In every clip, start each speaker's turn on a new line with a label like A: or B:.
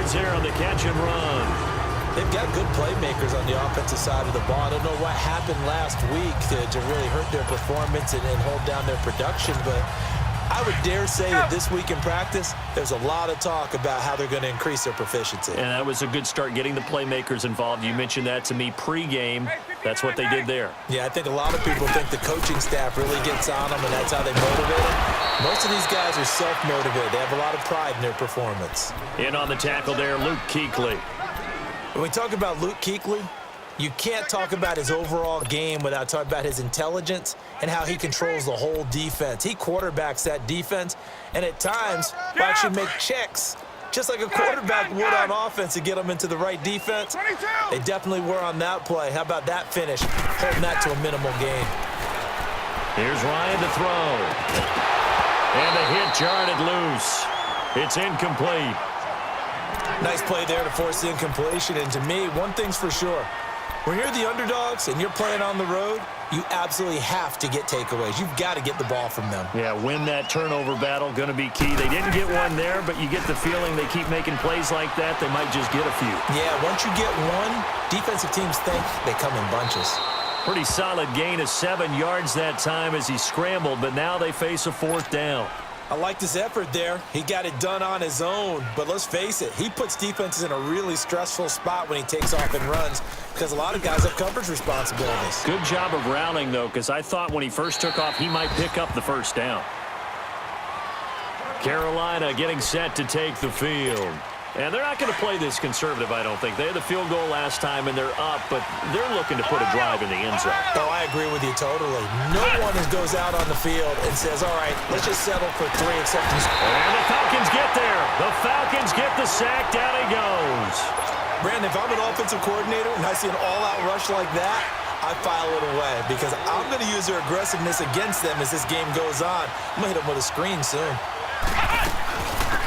A: yards there on the catch and run.
B: They've got good playmakers on the offensive side of the ball. I don't know what happened last week to really hurt their performance and hold down their production, but I would dare say that this week in practice, there's a lot of talk about how they're going to increase their proficiency.
A: And that was a good start, getting the playmakers involved. You mentioned that to me pregame. That's what they did there.
B: Yeah, I think a lot of people think the coaching staff really gets on them, and that's how they motivate them. Most of these guys are self-motivated. They have a lot of pride in their performance.
A: In on the tackle there, Luke Kuechly.
B: When we talk about Luke Kuechly, you can't talk about his overall game without talking about his intelligence and how he controls the whole defense. He quarterbacks that defense, and at times will actually make checks, just like a quarterback would on offense, to get them into the right defense. They definitely were on that play. How about that finish, holding that to a minimal gain.
A: Here's Ryan to throw. And the hit jarred it loose. It's incomplete.
B: Nice play there to force the incompletion, and to me, one thing's for sure. When you're the underdogs and you're playing on the road, you absolutely have to get takeaways. You've got to get the ball from them.
A: Yeah, win that turnover battle, going to be key. They didn't get one there, but you get the feeling they keep making plays like that, they might just get a few.
B: Yeah, once you get one, defensive teams think they come in bunches.
A: Pretty solid gain of 7 yards that time as he scrambled, but now they face a 4th down.
B: I liked his effort there. He got it done on his own. But let's face it, he puts defenses in a really stressful spot when he takes off and runs because a lot of guys have coverage responsibilities.
A: Good job of rallying, though, because I thought when he first took off, he might pick up the 1st down. Carolina getting set to take the field. And they're not going to play this conservative, I don't think. They had the field goal last time, and they're up, but they're looking to put a drive in the end zone.
B: Oh, I agree with you totally. No one goes out on the field and says, all right, let's just settle for 3 except he's...
A: And the Falcons get there. The Falcons get the sack. Down he goes.
B: Brandon, if I'm an offensive coordinator and I see an all-out rush like that, I file it away because I'm going to use their aggressiveness against them as this game goes on. I'm going to hit them with a screen soon.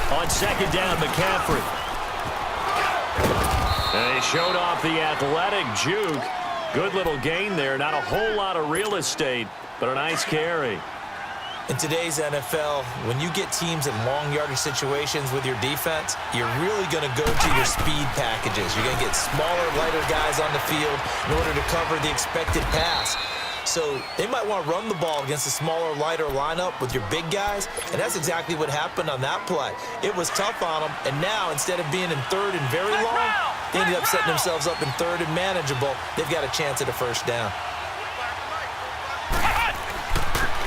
A: On 2nd down, McCaffrey. And he showed off the athletic juke. Good little gain there. Not a whole lot of real estate, but a nice carry.
B: In today's NFL, when you get teams in long yardage situations with your defense, you're really going to go to your speed packages. You're going to get smaller, lighter guys on the field in order to cover the expected pass. So they might want to run the ball against a smaller, lighter lineup with your big guys, and that's exactly what happened on that play. It was tough on them, and now instead of being in 3rd and very long, they ended up setting themselves up in 3rd and manageable. They've got a chance at a 1st down.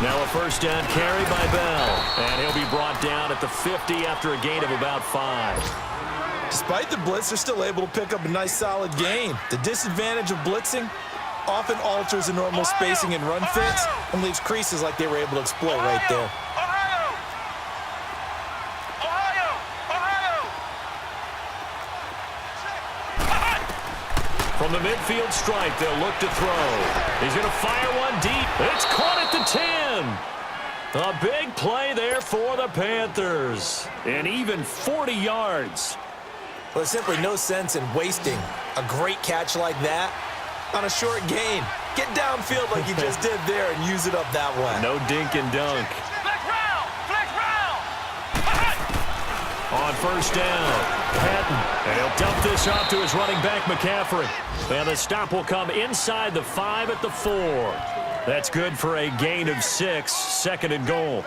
A: Now a 1st down carry by Bell, and he'll be brought down at the 50 after a gain of about 5.
B: Despite the blitz, they're still able to pick up a nice, solid gain. The disadvantage of blitzing often alters the normal spacing and run fits and leaves creases like they were able to exploit right there.
A: From the midfield stripe, they'll look to throw. He's going to fire one deep. It's caught at the 10. A big play there for the Panthers. And even 40 yards.
B: Well, there's simply no sense in wasting a great catch like that on a short gain. Get downfield like you just did there and use it up that way.
A: No dink and dunk. On 1st down, Patton. And he'll dump this off to his running back, McCaffrey. And the stop will come inside the 5 at the 4. That's good for a gain of 6, 2nd and goal.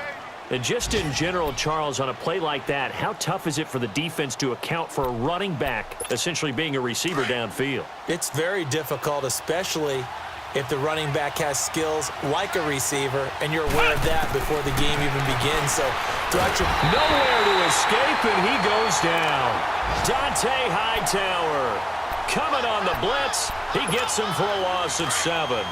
A: And just in general, Charles, on a play like that, how tough is it for the defense to account for a running back essentially being a receiver downfield?
B: It's very difficult, especially if the running back has skills like a receiver, and you're aware of that before the game even begins. So throughout your...
A: Nowhere to escape, and he goes down. Dante Hightower coming on the blitz. He gets him for a loss of 7.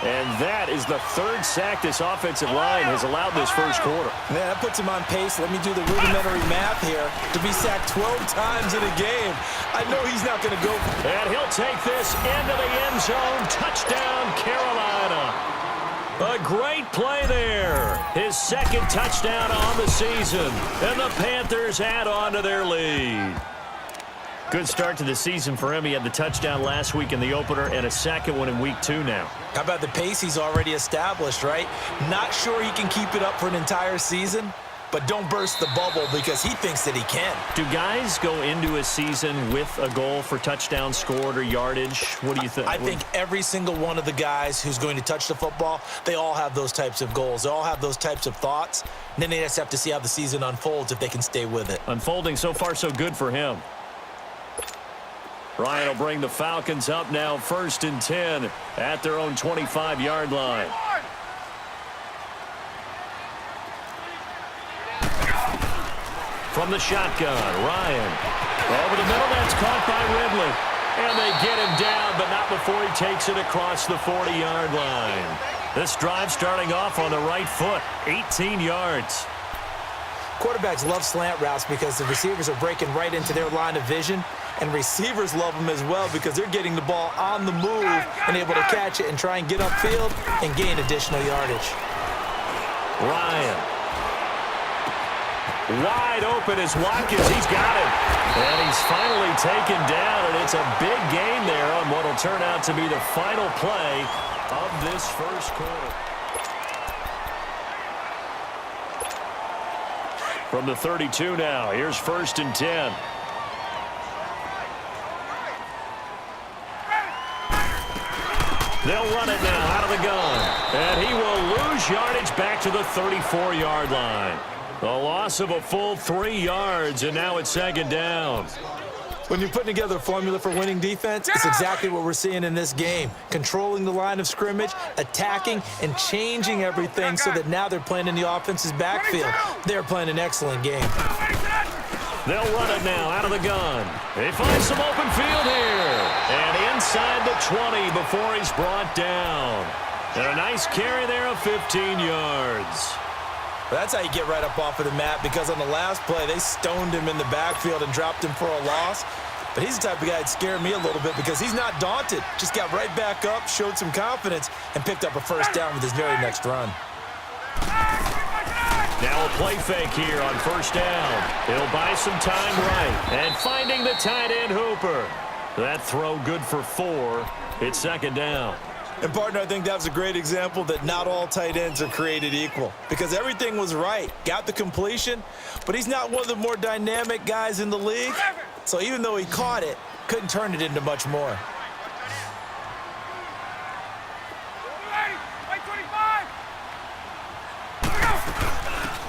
A: And that is the 3rd sack this offensive line has allowed this 1st quarter.
B: Man, that puts him on pace. Let me do the rudimentary math here. To be sacked 12 times in a game, I know he's not going to go.
A: And he'll take this into the end zone. Touchdown, Carolina. A great play there. His 2nd touchdown on the season. And the Panthers add on to their lead. Good start to the season for him. He had the touchdown last week in the opener and a 2nd one in week 2 now.
B: How about the pace he's already established, right? Not sure he can keep it up for an entire season, but don't burst the bubble because he thinks that he can.
A: Do guys go into a season with a goal for touchdown scored or yardage? What do you think?
B: I think every single one of the guys who's going to touch the football, they all have those types of goals. They all have those types of thoughts. And then they just have to see how the season unfolds if they can stay with it.
A: Unfolding so far so good for him. Ryan will bring the Falcons up now 1st and 10 at their own 25-yard line. From the shotgun, Ryan. Over the middle, that's caught by Ridley. And they get him down, but not before he takes it across the 40-yard line. This drive starting off on the right foot, 18 yards.
B: Quarterbacks love slant routes because the receivers are breaking right into their line of vision, and receivers love them as well because they're getting the ball on the move and able to catch it and try and get upfield and gain additional yardage.
A: Ryan. Wide open is Watkins. He's got him. And he's finally taken down, and it's a big gain there on what will turn out to be the final play of this first quarter. From the 32 now, here's 1st and 10. They'll run it now out of the gun. And he will lose yardage back to the 34-yard line. A loss of a full 3 yards, and now it's 2nd down.
B: When you're putting together a formula for winning defense, it's exactly what we're seeing in this game. Controlling the line of scrimmage, attacking, and changing everything so that now they're playing in the offense's backfield. They're playing an excellent game.
A: They'll run it now out of the gun. They find some open field here. And inside the 20 before he's brought down. And a nice carry there of 15 yards.
B: That's how you get right up off of the mat, because on the last play, they stoned him in the backfield and dropped him for a loss. But he's the type of guy that scared me a little bit because he's not daunted. Just got right back up, showed some confidence, and picked up a 1st down with his very next run.
A: Now a play fake here on 1st down. He'll buy some time right. And finding the tight end Hooper. That throw good for 4. It's 2nd down.
B: And, partner, I think that was a great example that not all tight ends are created equal, because everything was right. Got the completion, but he's not one of the more dynamic guys in the league. So even though he caught it, couldn't turn it into much more.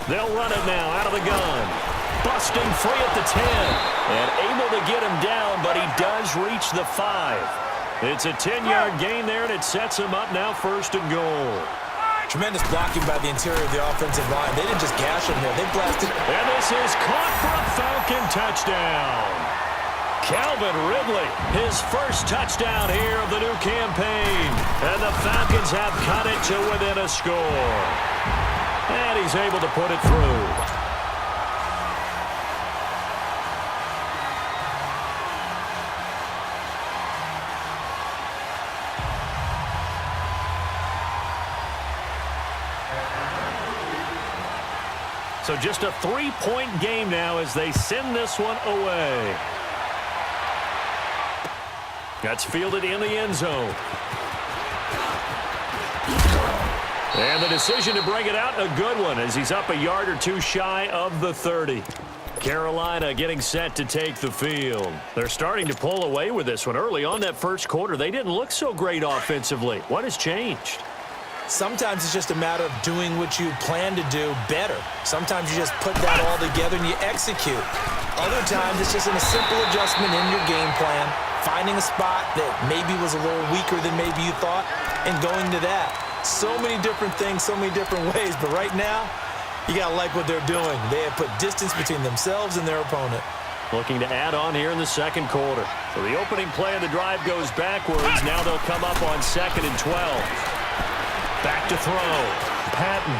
A: They'll run it now out of the gun. Busting free at the 10. And able to get him down, but he does reach the 5. It's a 10-yard gain there, and it sets him up now 1st and goal.
B: Tremendous blocking by the interior of the offensive line. They didn't just gash him here. They blasted.
A: And this is caught for a Falcon touchdown. Calvin Ridley, his 1st touchdown here of the new campaign. And the Falcons have cut it to within a score. And he's able to put it through. So just a 3-point game now as they send this one away. That's fielded in the end zone. And the decision to bring it out, a good one, as he's up a yard or 2 shy of the 30. Carolina getting set to take the field. They're starting to pull away with this one. Early on that first quarter, they didn't look so great offensively. What has changed?
B: Sometimes it's just a matter of doing what you plan to do better. Sometimes you just put that all together and you execute. Other times it's just a simple adjustment in your game plan, finding a spot that maybe was a little weaker than maybe you thought, and going to that. So many different things, so many different ways, but right now, you got to like what they're doing. They have put distance between themselves and their opponent.
A: Looking to add on here in the second quarter. So the opening play of the drive goes backwards. Now they'll come up on 2nd and 12. Back to throw. Patton.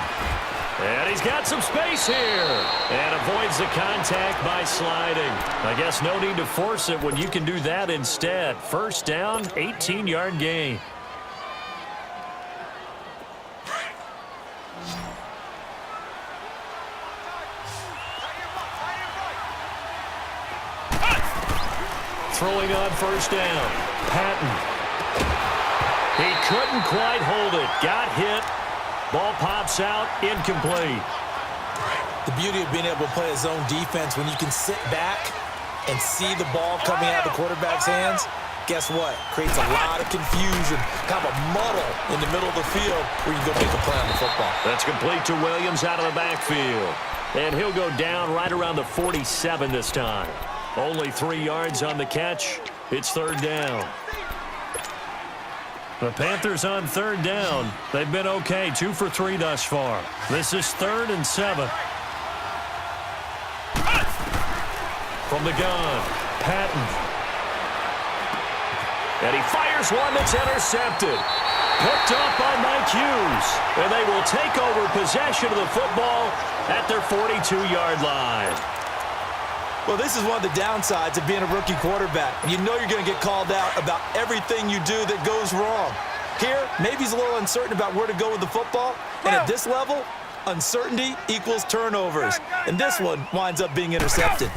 A: And he's got some space here. And avoids the contact by sliding. I guess no need to force it when you can do that instead. 1st down, 18-yard gain. Throwing on 1st down. Patton. He couldn't quite hold it. Got hit. Ball pops out. Incomplete.
B: The beauty of being able to play a zone defense when you can sit back and see the ball coming out of the quarterback's hands, guess what? Creates a lot of confusion, kind of a muddle in the middle of the field where you can go make a play on the football.
A: That's complete to Williams out of the backfield. And he'll go down right around the 47 this time. Only 3 yards on the catch. It's third down. The Panthers on third down. They've been okay, 2 for 3 thus far. This is 3rd and 7. From the gun, Patton. And he fires one that's intercepted. Picked up by Mike Hughes. And they will take over possession of the football at their 42-yard line.
B: Well, this is one of the downsides of being a rookie quarterback. You know you're going to get called out about everything you do that goes wrong. Here, maybe he's a little uncertain about where to go with the football. And at this level, uncertainty equals turnovers. And this one winds up being intercepted.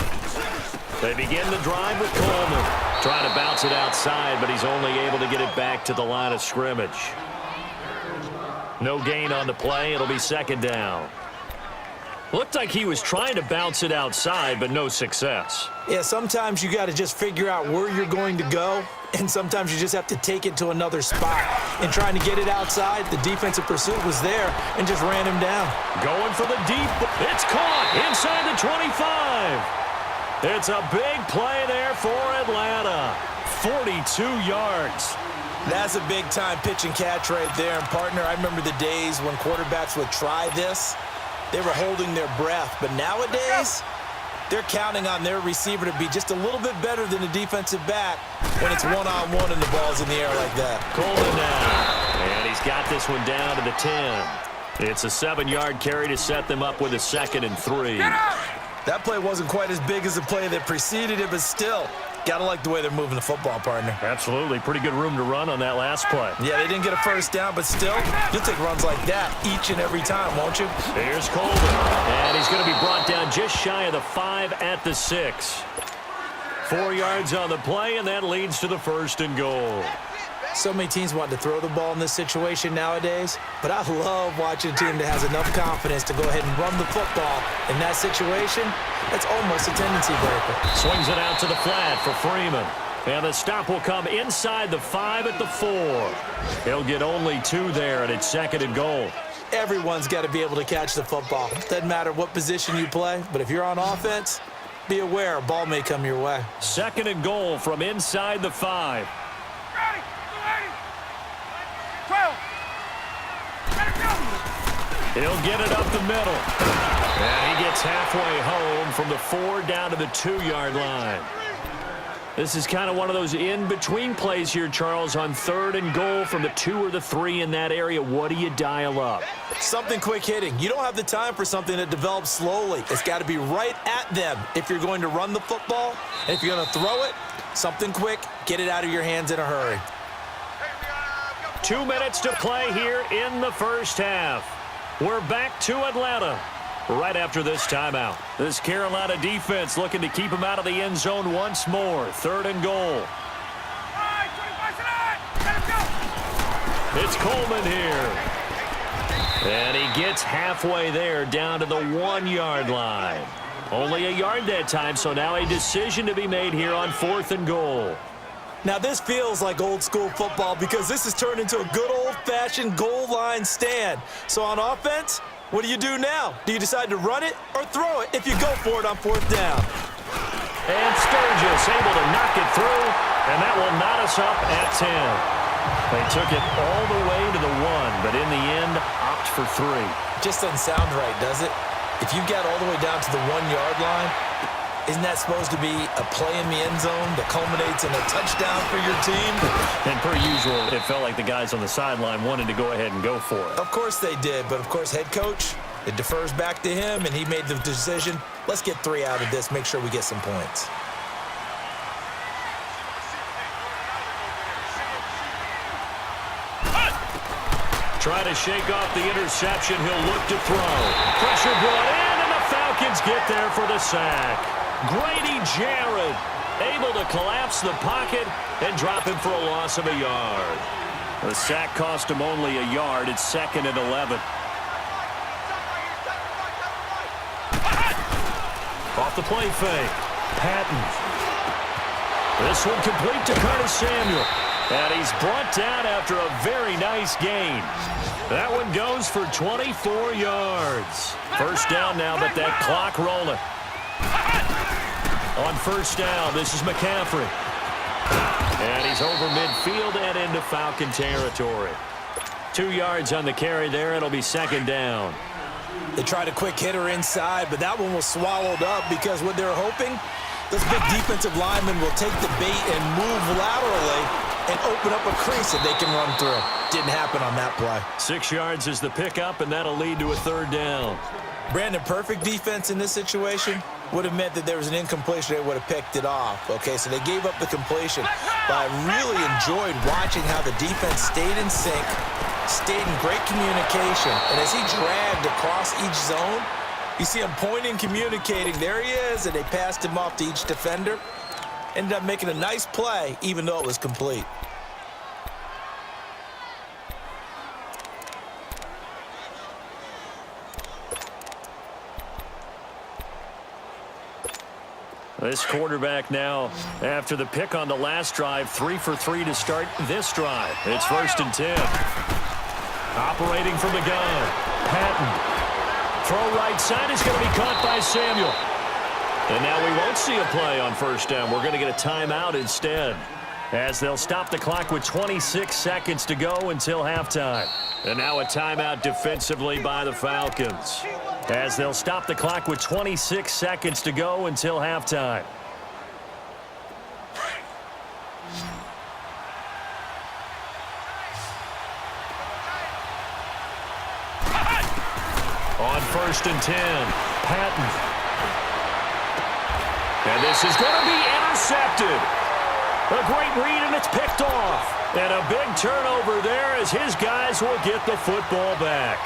A: They begin the drive with Coleman. Trying to bounce it outside, but he's only able to get it back to the line of scrimmage. No gain on the play. It'll be second down. Looked like he was trying to bounce it outside, but no success.
B: Yeah, sometimes you got to just figure out where you're going to go, and sometimes you just have to take it to another spot. And trying to get it outside, the defensive pursuit was there and just ran him down.
A: Going for the deep. It's caught inside the 25. It's a big play there for Atlanta. 42 yards.
B: That's a big-time pitch and catch right there. And, partner, I remember the days when quarterbacks would try this. They were holding their breath. But nowadays, they're counting on their receiver to be just a little bit better than the defensive back when it's one-on-one and the ball's in the air like that.
A: Coleman now. And he's got this one down to the 10. It's a 7-yard carry to set them up with a 2nd and 3.
B: That play wasn't quite as big as the play that preceded it, but still, got to like the way they're moving the football, partner.
A: Absolutely. Pretty good room to run on that last play.
B: Yeah, they didn't get a first down, but still, you'll take runs like that each and every time, won't you?
A: Here's Coleman. And he's going to be brought down just shy of the 5 at the 6. 4 yards on the play, and that leads to the 1st and goal.
B: So many teams want to throw the ball in this situation nowadays, but I love watching a team that has enough confidence to go ahead and run the football. In that situation, that's almost a tendency breaker.
A: Swings it out to the flat for Freeman. And the stop will come inside the 5 at the 4. He'll get only 2 there, and it's 2nd and goal.
B: Everyone's got to be able to catch the football. Doesn't matter what position you play, but if you're on offense, be aware a ball may come your way.
A: 2nd and goal from inside the 5. He'll get it up the middle. And he gets halfway home from the 4 down to the 2-yard line. This is kind of one of those in-between plays here, Charles, on 3rd and goal from the 2 or the 3 in that area. What do you dial up?
B: Something quick hitting. You don't have the time for something that develops slowly. It's got to be right at them if you're going to run the football. And if you're going to throw it, something quick, get it out of your hands in a hurry.
A: 2 minutes to play here in the first half. We're back to Atlanta right after this timeout. This Carolina defense looking to keep them out of the end zone once more. 3rd and goal. It's Coleman here. And he gets halfway there down to the 1-yard line. Only a yard that time, so now a decision to be made here on 4th and goal.
B: Now, this feels like old-school football because this has turned into a good old-fashioned goal line stand. So on offense, what do you do now? Do you decide to run it or throw it if you go for it on 4th down?
A: And Sturgis able to knock it through, and that will knot us up at 10. They took it all the way to the 1, but in the end, opt for 3.
B: Just doesn't sound right, does it? If you got all the way down to the 1-yard line, isn't that supposed to be a play in the end zone that culminates in a touchdown for your team?
A: And per usual, it felt like the guys on the sideline wanted to go ahead and go for it.
B: Of course they did, but of course head coach, it defers back to him, and he made the decision. Let's get 3 out of this, make sure we get some points.
A: Try to shake off the interception. He'll look to throw. Pressure brought in, and the Falcons get there for the sack. Grady Jarrett able to collapse the pocket and drop him for a loss of a yard. The sack cost him only a yard. It's 2nd and 11. the play fake. Patton. This one complete to Curtis Samuel. And he's brought down after a very nice gain. That one goes for 24 yards. First down now, but that clock rolling. On first down, this is McCaffrey. And he's over midfield and into Falcon territory. 2 yards on the carry there. It'll be second down.
B: They tried a quick hitter inside, but that one was swallowed up because what they're hoping, those big defensive linemen will take the bait and move laterally and open up a crease that they can run through. Didn't happen on that play.
A: 6 yards is the pickup, and that'll lead to a third down.
B: Brandon, perfect defense in this situation would have meant that there was an incompletion. They would have picked it off. Okay, so they gave up the completion. But I really enjoyed watching how the defense stayed in sync, stayed in great communication. And as he dragged across each zone, you see him pointing, communicating. There he is, and they passed him off to each defender. Ended up making a nice play, even though it was complete.
A: This quarterback now, after the pick on the last drive, 3 for 3 to start this drive. It's 1st and 10. Operating from the gun. Patton. Throw right side is going to be caught by Samuel. And now we won't see a play on first down. We're going to get a timeout instead, as they'll stop the clock with 26 seconds to go until halftime. And now a timeout defensively by the Falcons, as they'll stop the clock with 26 seconds to go until halftime. On 1st and 10, Patton. And this is going to be intercepted. A great read, and it's picked off. And a big turnover there as his guys will get the football back.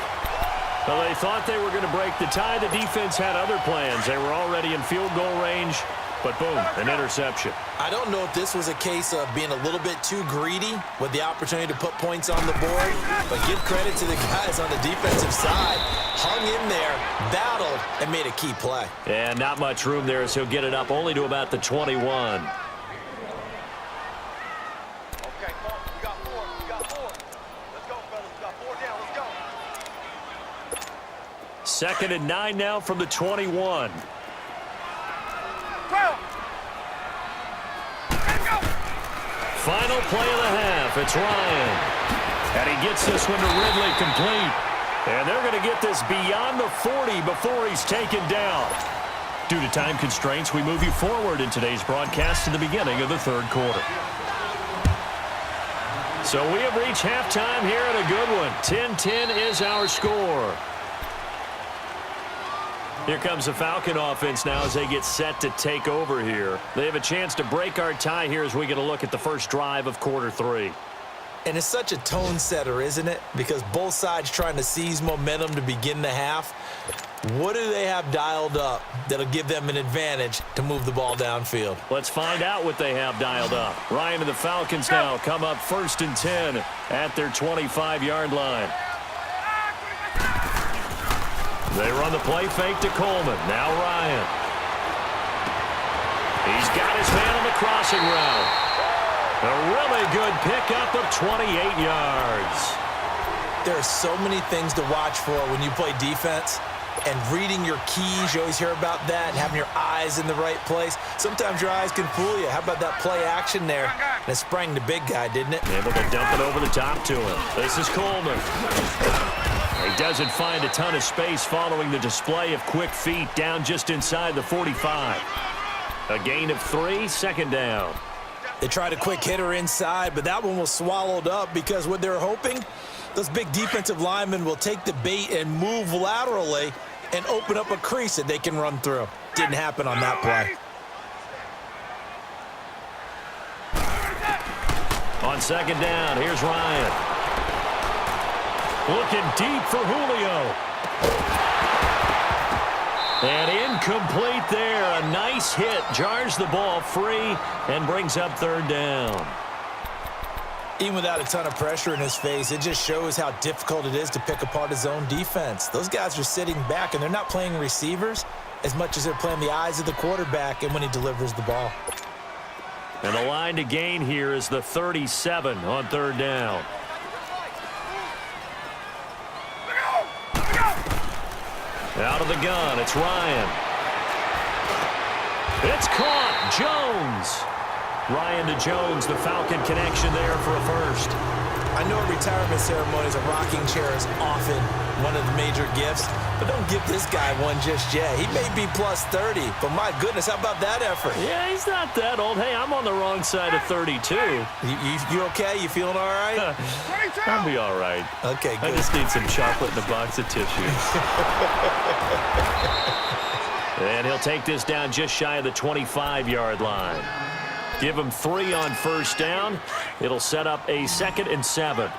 A: Well, they thought they were going to break the tie. The defense had other plans. They were already in field goal range, but boom, an interception.
B: I don't know if this was a case of being a little bit too greedy with the opportunity to put points on the board, but give credit to the guys on the defensive side. Hung in there, battled, and made a key play.
A: And not much room there, so he'll get it up only to about the 21. Second and 9 now from the 21. Final play of the half. It's Ryan. And he gets this one to Ridley complete. And they're going to get this beyond the 40 before he's taken down. Due to time constraints, we move you forward in today's broadcast to the beginning of the third quarter. So we have reached halftime here at a good one. 10-10 is our score. Here comes the Falcon offense now as they get set to take over here. They have a chance to break our tie here as we get a look at the first drive of quarter 3.
B: And it's such a tone setter, isn't it? Because both sides trying to seize momentum to begin the half. What do they have dialed up that'll give them an advantage to move the ball downfield?
A: Let's find out what they have dialed up. Ryan and the Falcons now come up 1st and 10 at their 25-yard line. They run the play fake to Coleman. Now Ryan. He's got his man on the crossing route. A really good pickup of 28 yards.
B: There are so many things to watch for when you play defense. And reading your keys, you always hear about that, and having your eyes in the right place. Sometimes your eyes can fool you. How about that play action there? And it sprang the big guy, didn't it?
A: Able to dump it over the top to him. This is Coleman. He doesn't find a ton of space following the display of quick feet down just inside the 45. A gain of 3, second down.
B: They tried a quick hitter inside, but that one was swallowed up because what they're hoping, those big defensive linemen will take the bait and move laterally and open up a crease that they can run through. Didn't happen on that play.
A: On second down, here's Ryan. Looking deep for Julio. And incomplete there. A nice hit. Jars the ball free and brings up third down.
B: Even without a ton of pressure in his face, it just shows how difficult it is to pick apart his own defense. Those guys are sitting back, and they're not playing receivers. as much as they're playing the eyes of the quarterback and when he delivers the ball.
A: And the line to gain here is the 37 on third down. Out of the gun, it's Ryan. It's caught. Jones. Ryan to Jones, the Falcon connection there for a first.
B: I know at retirement ceremonies, a rocking chair is often one of the major gifts, but don't give this guy one just yet. He may be plus 30, but my goodness, how about that effort?
A: Yeah, he's not that old. Hey, I'm on the wrong side of 32.
B: You okay? You feeling all right?
A: I'll be all right.
B: Okay, good.
A: I just need some chocolate and a box of tissues. And he'll take this down just shy of the 25-yard line. Give him 3 on first down. It'll set up a 2nd and 7.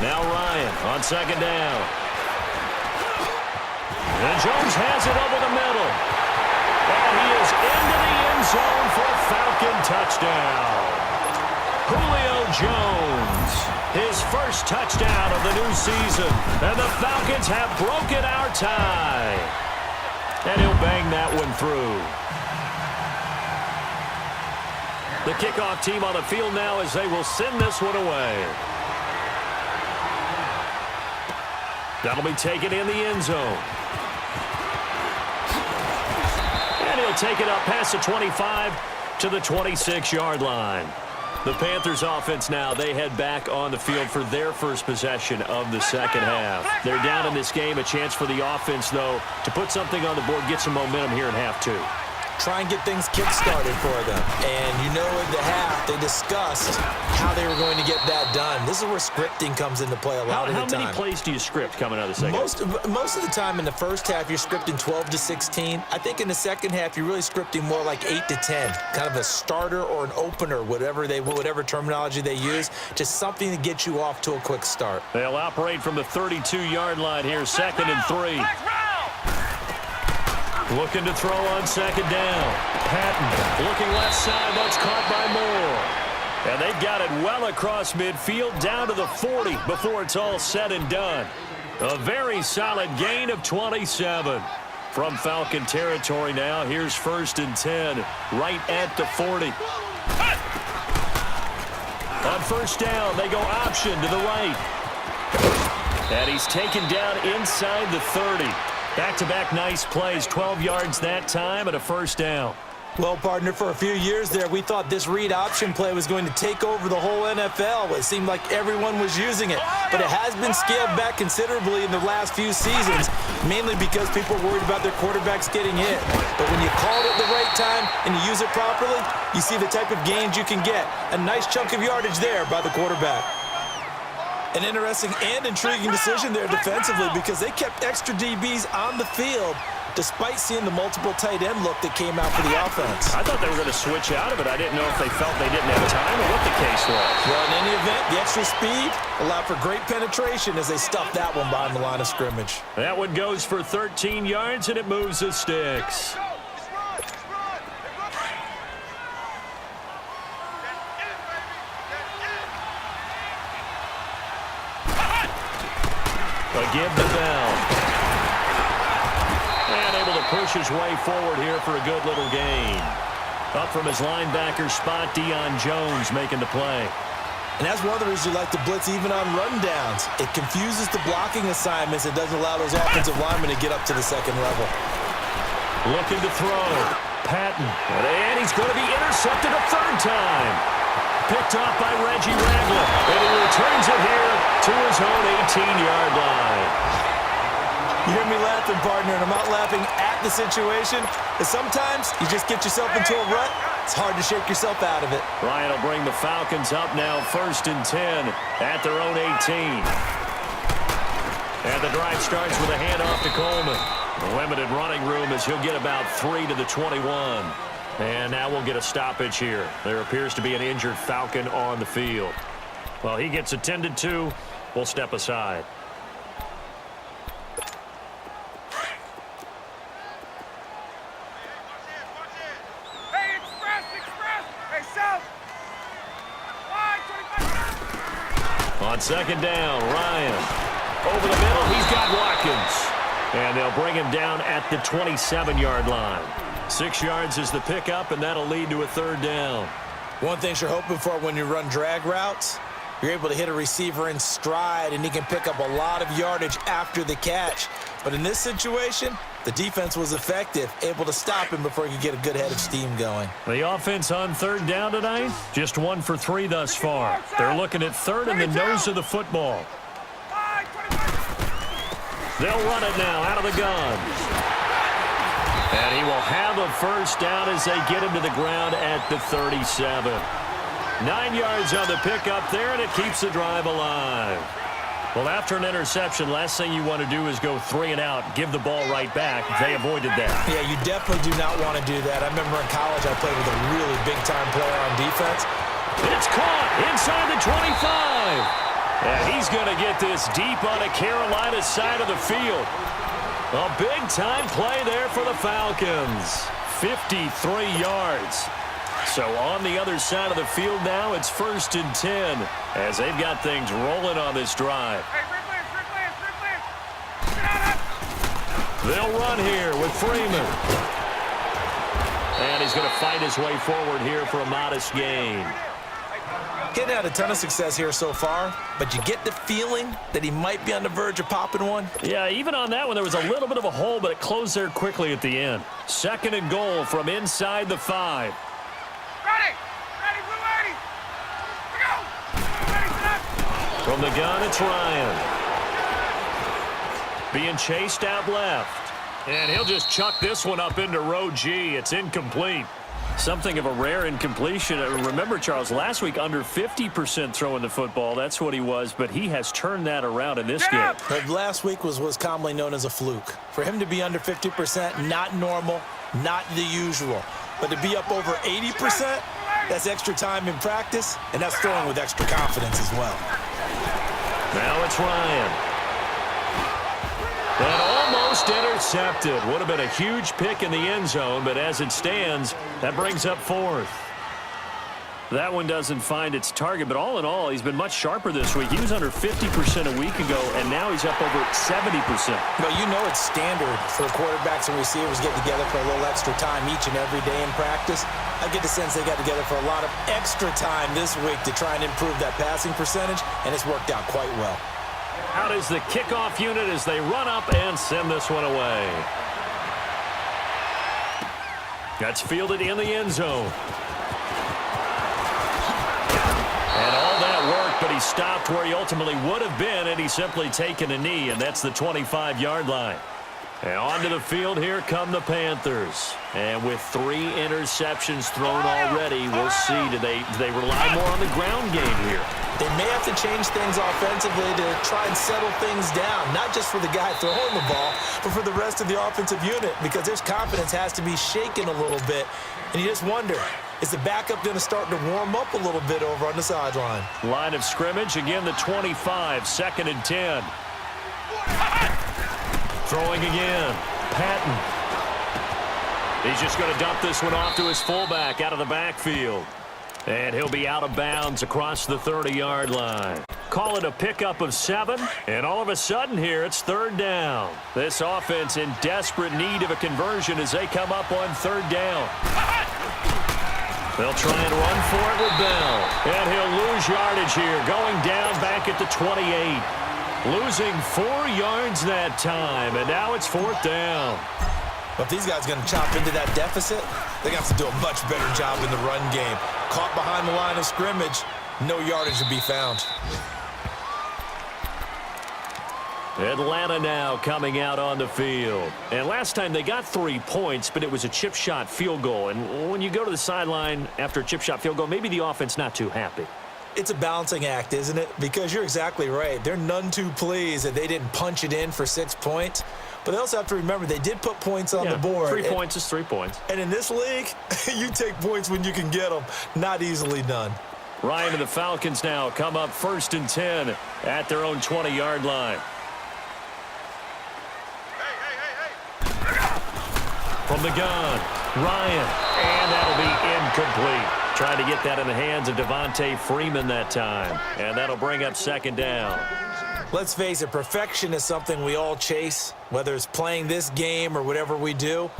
A: Now Ryan on 2nd down. And Jones has it over the middle. And he is into the end zone for a Falcon touchdown. Julio Jones, his first touchdown of the new season. And the Falcons have broken our tie. And he'll bang that one through. The kickoff team on the field now as they will send this one away. That'll be taken in the end zone. And he'll take it up past the 25 to the 26-yard line. The Panthers offense now, they head back on the field for their first possession of the second half. They're down in this game. A chance for the offense, though, to put something on the board, get some momentum here in half two.
B: Try and get things kick-started for them. And you know in the half, they discussed how they were going to get that done. This is where scripting comes into play a lot of the time.
A: How many plays do you script coming out of the second half?
B: Most of the time in the first half, you're scripting 12 to 16. I think in the second half, you're really scripting more like 8 to 10. Kind of a starter or an opener, whatever terminology they use. Just something to get you off to a quick start.
A: They'll operate from the 32-yard line here, 2nd and 3. Looking to throw on 2nd down. Patton looking left side. That's caught by Moore. And they've got it well across midfield down to the 40 before it's all said and done. A very solid gain of 27. From Falcon territory now, here's 1st and 10 right at the 40. On first down, they go option to the right. And he's taken down inside the 30. Back-to-back nice plays, 12 yards that time and a first down.
B: Well, partner, for a few years there, we thought this read option play was going to take over the whole NFL. It seemed like everyone was using it, but it has been scaled back considerably in the last few seasons, mainly because people are worried about their quarterbacks getting hit. But when you call it at the right time and you use it properly, you see the type of gains you can get. A nice chunk of yardage there by the quarterback. An interesting and intriguing decision there defensively because they kept extra DBs on the field despite seeing the multiple tight end look that came out for the offense.
A: I thought they were going to switch out of it. I didn't know if they felt they didn't have time or what the case was.
B: Well, in any event, the extra speed allowed for great penetration as they stuffed that one behind the line of scrimmage.
A: That one goes for 13 yards, and it moves the sticks. Give the bell. And able to push his way forward here for a good little gain. Up from his linebacker spot, Deion Jones making the play.
B: And that's one of the reasons you like to blitz even on rundowns. It confuses the blocking assignments. It doesn't allow those offensive linemen to get up to the second level.
A: Looking to throw. Patton. And he's going to be intercepted a third time. Picked off by Reggie Ragland. And he returns it here to his own 18-yard line.
B: You hear me laughing, partner, and I'm not laughing at the situation. But sometimes you just get yourself into a rut. It's hard to shake yourself out of it.
A: Ryan will bring the Falcons up now 1st and 10 at their own 18. And the drive starts with a handoff to Coleman. The limited running room as he'll get about 3 to the 21. And now we'll get a stoppage here. There appears to be an injured Falcon on the field. Well, he gets attended to. We'll step aside. On second down, Ryan. Over the middle, he's got Watkins. And they'll bring him down at the 27-yard line. 6 yards is the pickup, and that'll lead to a third down.
B: One thing you're hoping for when you run drag routes, you're able to hit a receiver in stride, and he can pick up a lot of yardage after the catch. But in this situation, the defense was effective, able to stop him before he could get a good head of steam going.
A: The offense on third down tonight, just 1 for 3 thus far. They're looking at third in the nose of the football. They'll run it now out of the gun. And he will have a first down as they get him to the ground at the 37. 9 yards on the pickup there, and it keeps the drive alive. Well, after an interception, last thing you want to do is go 3 and out, give the ball right back. They avoided that.
B: Yeah, you definitely do not want to do that. I remember in college I played with a really big-time player on defense.
A: It's caught inside the 25. And he's going to get this deep on a Carolina side of the field. A big-time play there for the Falcons. 53 yards. So on the other side of the field now, it's 1st and 10 as they've got things rolling on this drive. They'll run here with Freeman. And he's going to fight his way forward here for a modest gain.
B: Getting had a ton of success here so far, but you get the feeling that he might be on the verge of popping one.
A: Yeah, even on that one, there was a little bit of a hole, but it closed there quickly at the end. 2nd and goal from inside the 5. From the gun, it's Ryan. Being chased out left. And he'll just chuck this one up into row G. It's incomplete. Something of a rare incompletion. Remember, Charles, last week under 50% throwing the football. That's what he was, but he has turned that around in this game.
B: But last week was commonly known as a fluke. For him to be under 50%, not normal, not the usual. But to be up over 80%, that's extra time in practice, and that's throwing with extra confidence as well.
A: Now it's Ryan. And almost intercepted. Would have been a huge pick in the end zone, but as it stands, that brings up 4th. That one doesn't find its target, but all in all, he's been much sharper this week. He was under 50% a week ago, and now he's up over 70%.
B: Well, you know it's standard for quarterbacks and receivers get together for a little extra time each and every day in practice. I get the sense they got together for a lot of extra time this week to try and improve that passing percentage, and it's worked out quite well.
A: Out is the kickoff unit as they run up and send this one away. That's fielded in the end zone. And all that work, but he stopped where he ultimately would have been, and he's simply taken a knee, and that's the 25-yard line. And onto the field, here come the Panthers. And with 3 interceptions thrown already, we'll see. Do they rely more on the ground game here?
B: They may have to change things offensively to try and settle things down, not just for the guy throwing the ball, but for the rest of the offensive unit, because their confidence has to be shaken a little bit. And you just wonder, is the backup going to start to warm up a little bit over on the sideline?
A: Line of scrimmage, again the 25, 2nd and 10. Throwing again, Patton. He's just going to dump this one off to his fullback out of the backfield. And he'll be out of bounds across the 30-yard line. Call it a pickup of 7, and all of a sudden here it's 3rd down. This offense in desperate need of a conversion as they come up on 3rd down. They'll try and run for it with Bell. And he'll lose yardage here, going down back at the 28. Losing 4 yards that time, and now it's 4th down.
B: But if these guys are going to chop into that deficit, they're going to have to do a much better job in the run game. Caught behind the line of scrimmage, no yardage to be found.
A: Atlanta now coming out on the field. And last time they got 3 points, but it was a chip shot field goal. And when you go to the sideline after a chip shot field goal, maybe the offense not too happy.
B: It's a balancing act, isn't it? Because you're exactly right. They're none too pleased that they didn't punch it in for 6 points. But they also have to remember they did put points on the board.
A: 3 points is 3 points.
B: And in this league, you take points when you can get them. Not easily done.
A: Ryan and the Falcons now come up 1st and 10 at their own 20-yard line. From the gun, Ryan. And that'll be incomplete. trying to get that in the hands of Devontae Freeman that time. And that'll bring up second down.
B: Let's face it, perfection is something we all chase, whether it's playing this game or whatever we do.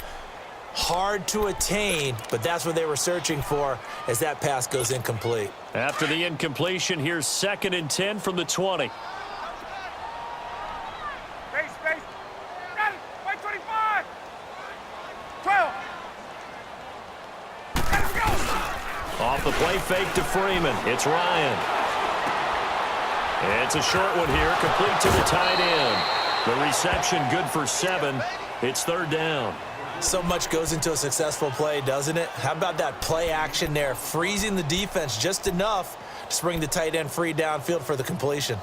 B: Hard to attain, but that's what they were searching for as that pass goes incomplete.
A: After the incompletion, here's 2nd and 10 from the 20.
C: Space. Got it. White 25. 12. Let's go.
A: Off the play fake to Freeman. It's Ryan. It's a short one here, complete to the tight end. The reception good for 7. It's 3rd down.
B: So much goes into a successful play, doesn't it? How about that play action there, freezing the defense just enough to bring the tight end free downfield for the completion.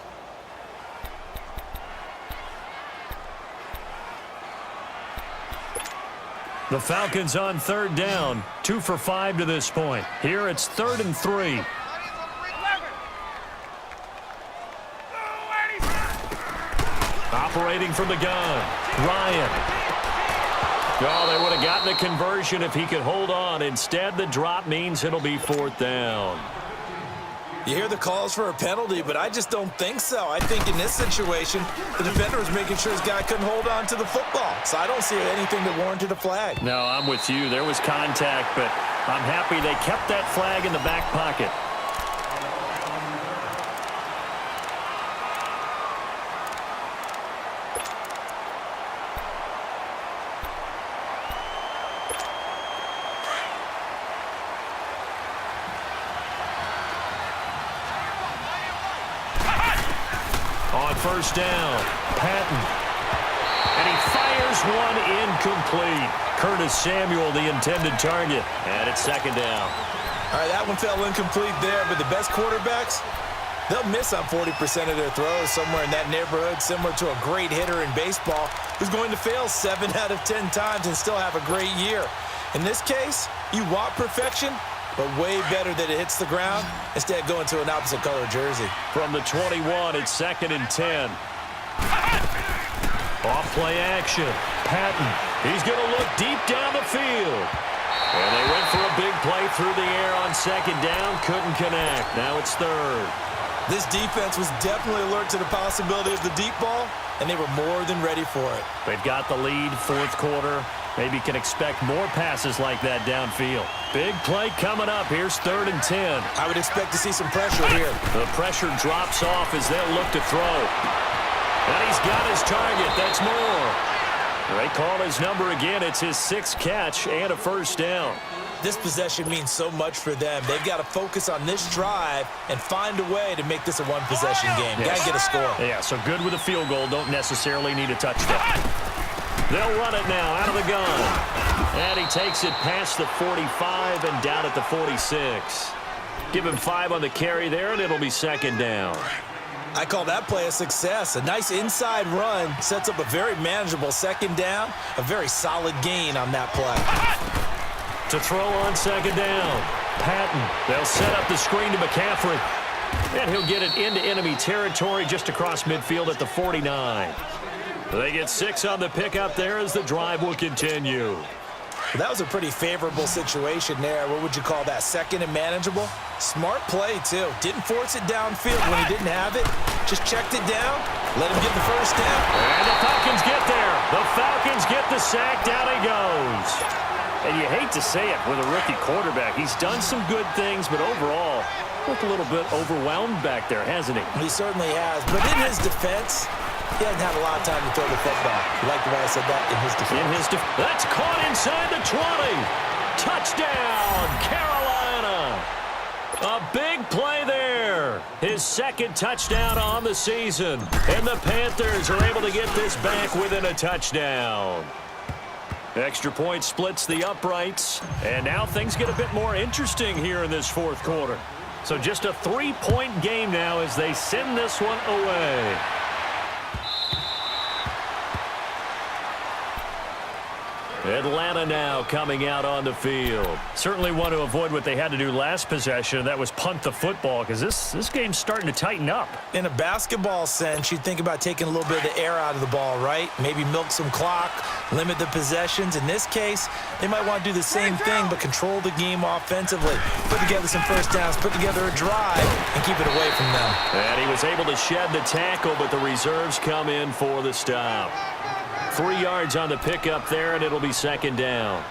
A: The Falcons on 3rd down, 2 for 5 to this point. Here it's 3rd and 3. Operating from the gun, Ryan. Oh, they would have gotten a conversion if he could hold on. Instead, the drop means it'll be 4th down.
B: You hear the calls for a penalty, but I just don't think so. I think in this situation, the defender was making sure his guy couldn't hold on to the football. So I don't see anything that warranted a flag.
A: No, I'm with you. There was contact, but I'm happy they kept that flag in the back pocket. On 1st down, Patton. And he fires one incomplete. Curtis Samuel, the intended target. And it's 2nd down.
B: All right, that one fell incomplete there, but the best quarterbacks, they'll miss on 40% of their throws, somewhere in that neighborhood, similar to a great hitter in baseball who's going to fail 7 out of 10 times and still have a great year. In this case, you want perfection, but way better that it hits the ground instead of going to an opposite color jersey.
A: From the 21, it's 2nd and 10. Off play action. Patton. He's going to look deep down the field. And they went for a big play through the air on 2nd down. Couldn't connect. Now it's 3rd.
B: This defense was definitely alert to the possibility of the deep ball, and they were more than ready for it.
A: They've got the lead, 4th quarter. Maybe can expect more passes like that downfield. Big play coming up. Here's 3rd and 10.
B: I would expect to see some pressure here.
A: The pressure drops off as they'll look to throw. And he's got his target. That's more. They call his number again. It's his 6th catch and a 1st down.
B: This possession means so much for them. They've got to focus on this drive and find a way to make this a one-possession game.
A: Yes.
B: Got to get a score.
A: Yeah, so good with a field goal. Don't necessarily need a touchdown. They'll run it now out of the gun. And he takes it past the 45 and down at the 46. Give him 5 on the carry there, and it'll be 2nd down.
B: I call that play a success. A nice inside run sets up a very manageable 2nd down. A very solid gain on that play.
A: To throw on 2nd down. Patton. They'll set up the screen to McCaffrey. And he'll get it into enemy territory just across midfield at the 49. They get 6 on the pickup there as the drive will continue.
B: Well, that was a pretty favorable situation there. What would you call that? 2nd and manageable? Smart play, too. Didn't force it downfield when he didn't have it. Just checked it down. Let him get the 1st down.
A: And the Falcons get there. The Falcons get the sack. Down he goes. And you hate to say it with a rookie quarterback. He's done some good things, but overall, looked a little bit overwhelmed back there, hasn't he?
B: He certainly has. But in his defense, he hasn't had a lot of time to throw the football. You like the way I said that? In his defense.
A: That's caught inside the 20. Touchdown, Carolina. A big play there. His 2nd touchdown on the season. And the Panthers are able to get this back within a touchdown. Extra point splits the uprights. And now things get a bit more interesting here in this 4th quarter. So just a 3-point game now as they send this one away. Atlanta now coming out on the field. Certainly want to avoid what they had to do last possession. That was punt the football, because this game's starting to tighten up.
B: In a basketball sense, you think about taking a little bit of the air out of the ball, right? Maybe milk some clock, limit the possessions. In this case, they might want to do the same thing, but control the game offensively. Put together some first downs, put together a drive, and keep it away from them.
A: And he was able to shed the tackle, but the reserves come in for the stop. 3 yards on the pickup there, and it'll be second down.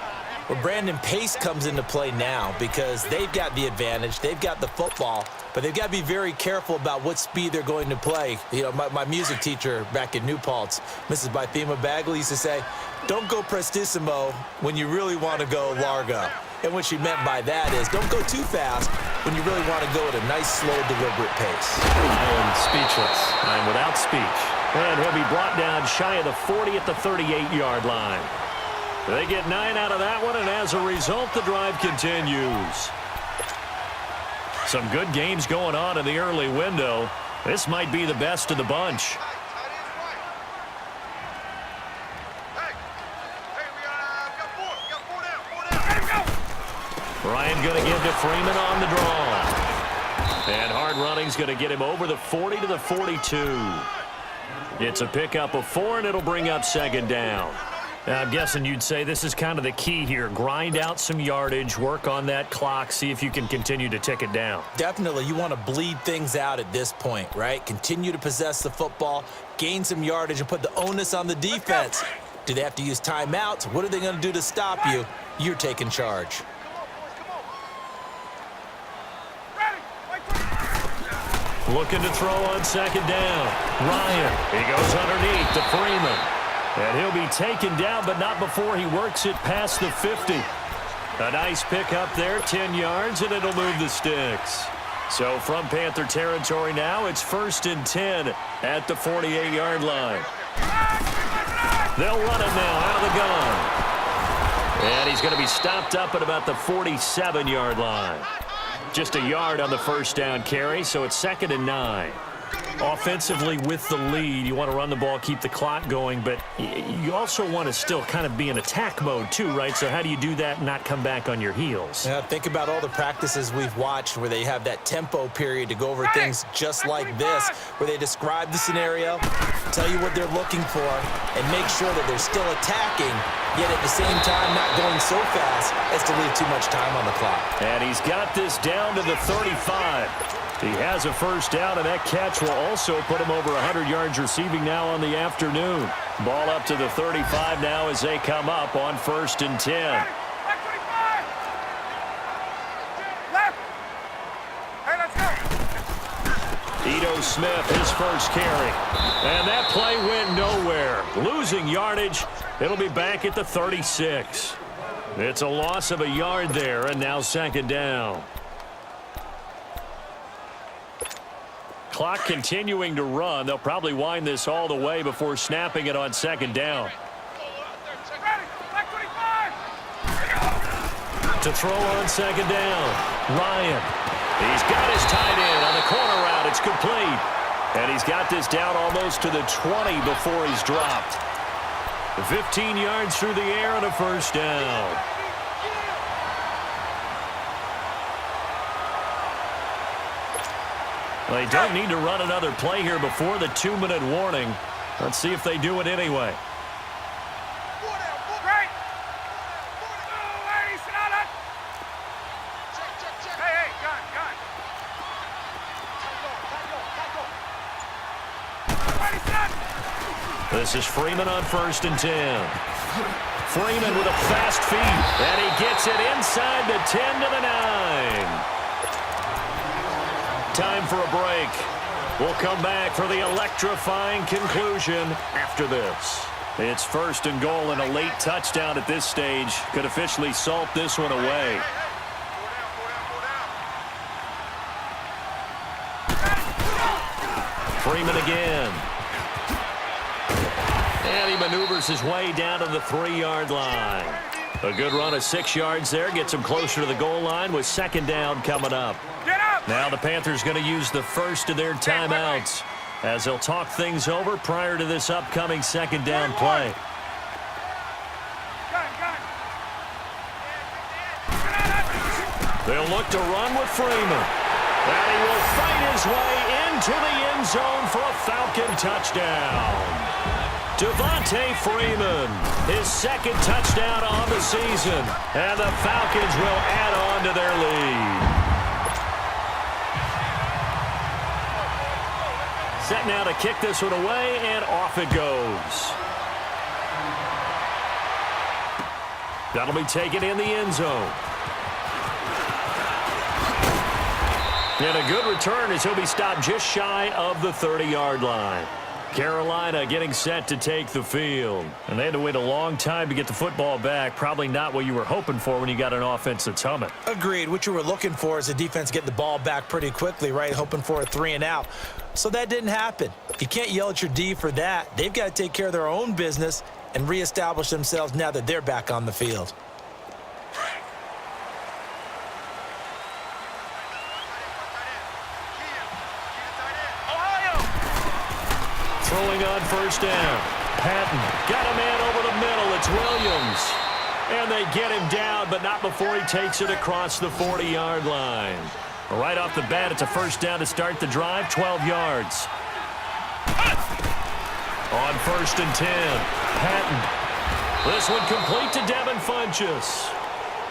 B: Well, Brandon, pace comes into play now because they've got the advantage. They've got the football, but they've got to be very careful about what speed they're going to play. You know, my music teacher back in New Paltz, Mrs. Bythema Bagley, used to say, don't go prestissimo when you really want to go largo. And what she meant by that is don't go too fast when you really want to go at a nice, slow, deliberate pace.
A: I am speechless. I'm without speech. And he'll be brought down shy of the 40 at the 38-yard line. They get 9 out of that one, and as a result, the drive continues. Some good games going on in the early window. This might be the best of the bunch. Ryan going to give to Freeman on the draw. And hard running's going to get him over the 40 to the 42. It's a pickup of 4, and it'll bring up second down. Now, I'm guessing you'd say this is kind of the key here. Grind out some yardage, work on that clock, see if you can continue to tick it down.
B: Definitely. You want to bleed things out at this point, right? Continue to possess the football, gain some yardage, and put the onus on the defense. Do they have to use timeouts? What are they going to do to stop you? You're taking charge.
A: Looking to throw on second down. Ryan, he goes underneath to Freeman. And he'll be taken down, but not before he works it past the 50. A nice pickup there, 10 yards, and it'll move the sticks. So from Panther territory now, it's 1st and 10 at the 48-yard line. They'll run it now out of the gun. And he's going to be stopped up at about the 47-yard line. Just a yard on the first down carry, so it's 2nd and 9. Offensively with the lead, you want to run the ball, keep the clock going, but you also want to still kind of be in attack mode too, right? So how do you do that and not come back on your heels?
B: Yeah, think about all the practices we've watched where they have that tempo period to go over things just like this, where they describe the scenario, tell you what they're looking for, and make sure that they're still attacking, yet at the same time not going so fast as to leave too much time on the clock.
A: And he's got this down to the 35. He has a first down, and that catch will also put him over 100 yards receiving now on the afternoon. Ball up to the 35 now as they come up on 1st and 10.
C: Left. Hey, let's go.
A: Ito Smith, his first carry. And that play went nowhere. Losing yardage. It'll be back at the 36. It's a loss of a yard there, and now second down. Clock continuing to run. They'll probably wind this all the way before snapping it on second down. To throw on second down. Ryan. He's got his tight end on the corner route. It's complete. And he's got this down almost to the 20 before he's dropped. 15 yards through the air and a first down. Well, they don't need to run another play here before the 2-minute warning. Let's see if they do it anyway. This is Freeman on 1st and 10. Freeman with a fast feet, and he gets it inside the 10 to the 9. Time for a break. We'll come back for the electrifying conclusion after this. It's 1st and goal, and a late touchdown at this stage could officially salt this one away. Freeman again. And he maneuvers his way down to the 3-yard line. A good run of 6 yards there gets him closer to the goal line with second down coming up. Now the Panthers going to use the first of their timeouts as they'll talk things over prior to this upcoming second down play.
C: Gun.
A: They'll look to run with Freeman. And he will fight his way into the end zone for a Falcon touchdown. Devontae Freeman, his second touchdown on the season. And the Falcons will add on to their lead. Set now to kick this one away, and off it goes. That'll be taken in the end zone. And a good return as he'll be stopped just shy of the 30-yard line. Carolina getting set to take the field. And they had to wait a long time to get the football back. Probably not what you were hoping for when you got an offense that's humming.
B: Agreed. What you were looking for is the defense get the ball back pretty quickly, right? Hoping for a 3 and out. So that didn't happen. You can't yell at your D for that. They've got to take care of their own business and reestablish themselves now that they're back on the field.
A: Throwing on first down. Patton got a man over the middle. It's Williams. And they get him down, but not before he takes it across the 40-yard line. Right off the bat, it's a first down to start the drive, 12 yards. On first and 10, Patton. This one complete to Devin Funchess.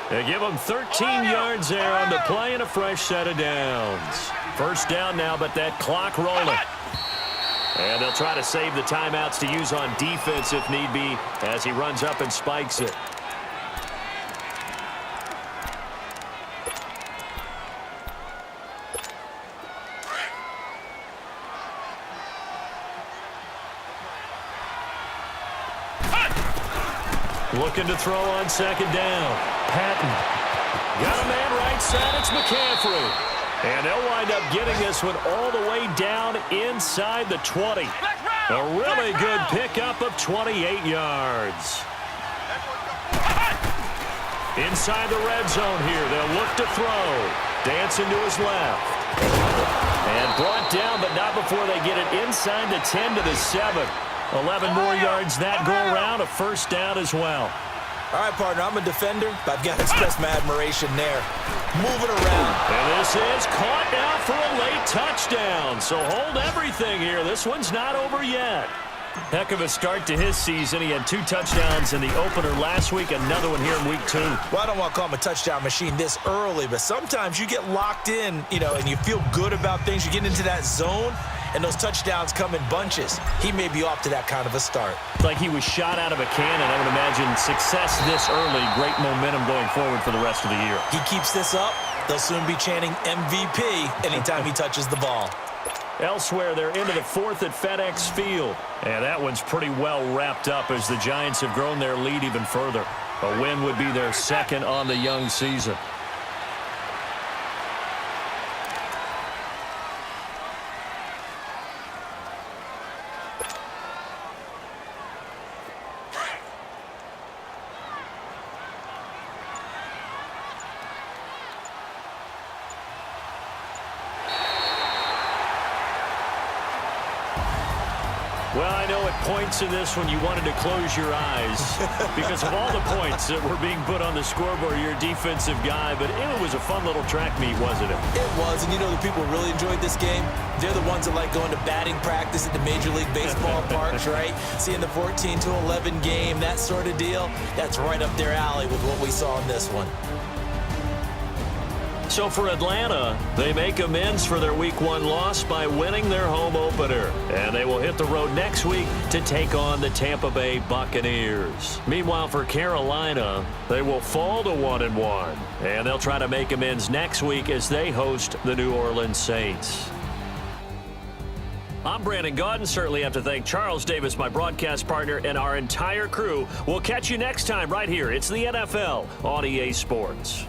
A: They give him 13 yards there on the play and a fresh set of downs. First down now, but that clock rolling. And they'll try to save the timeouts to use on defense if need be as he runs up and spikes it. Looking to throw on second down. Patton. Got a man right side. It's McCaffrey. And they'll wind up getting this one all the way down inside the 20. A really good pickup of 28 yards. Inside the red zone here. They'll look to throw. Dancing to his left. And brought down, but not before they get it inside the 10 to the 7. 11 more yards that go around. A first down as well.
B: All right, partner, I'm a defender, but I've got to express my admiration there. Move it around.
A: And this is caught now for a late touchdown. So hold everything here. This one's not over yet. Heck of a start to his season. He had 2 touchdowns in the opener last week, another one here in week 2.
B: Well, I don't want to call him a touchdown machine this early, but sometimes you get locked in, and you feel good about things. You get into that zone, and those touchdowns come in bunches. He may be off to that kind of a start.
A: Like he was shot out of a cannon. I would imagine success this early, great momentum going forward for the rest of the year.
B: He keeps this up, they'll soon be chanting MVP anytime he touches the ball.
A: Elsewhere, they're into the 4th at FedEx Field. And that one's pretty well wrapped up as the Giants have grown their lead even further. A win would be their second on the young season. Well, I know at points in this one you wanted to close your eyes because of all the points that were being put on the scoreboard. You're a defensive guy, but it was a fun little track meet, wasn't it?
B: It was, and the people really enjoyed this game. They're the ones that like going to batting practice at the Major League Baseball parks, right? Seeing the 14-11 game, that sort of deal, that's right up their alley with what we saw in this one.
A: So for Atlanta, they make amends for their Week 1 loss by winning their home opener. And they will hit the road next week to take on the Tampa Bay Buccaneers. Meanwhile, for Carolina, they will fall to 1-1. And they'll try to make amends next week as they host the New Orleans Saints. I'm Brandon Gaudin. Certainly have to thank Charles Davis, my broadcast partner, and our entire crew. We'll catch you next time right here. It's the NFL on EA Sports.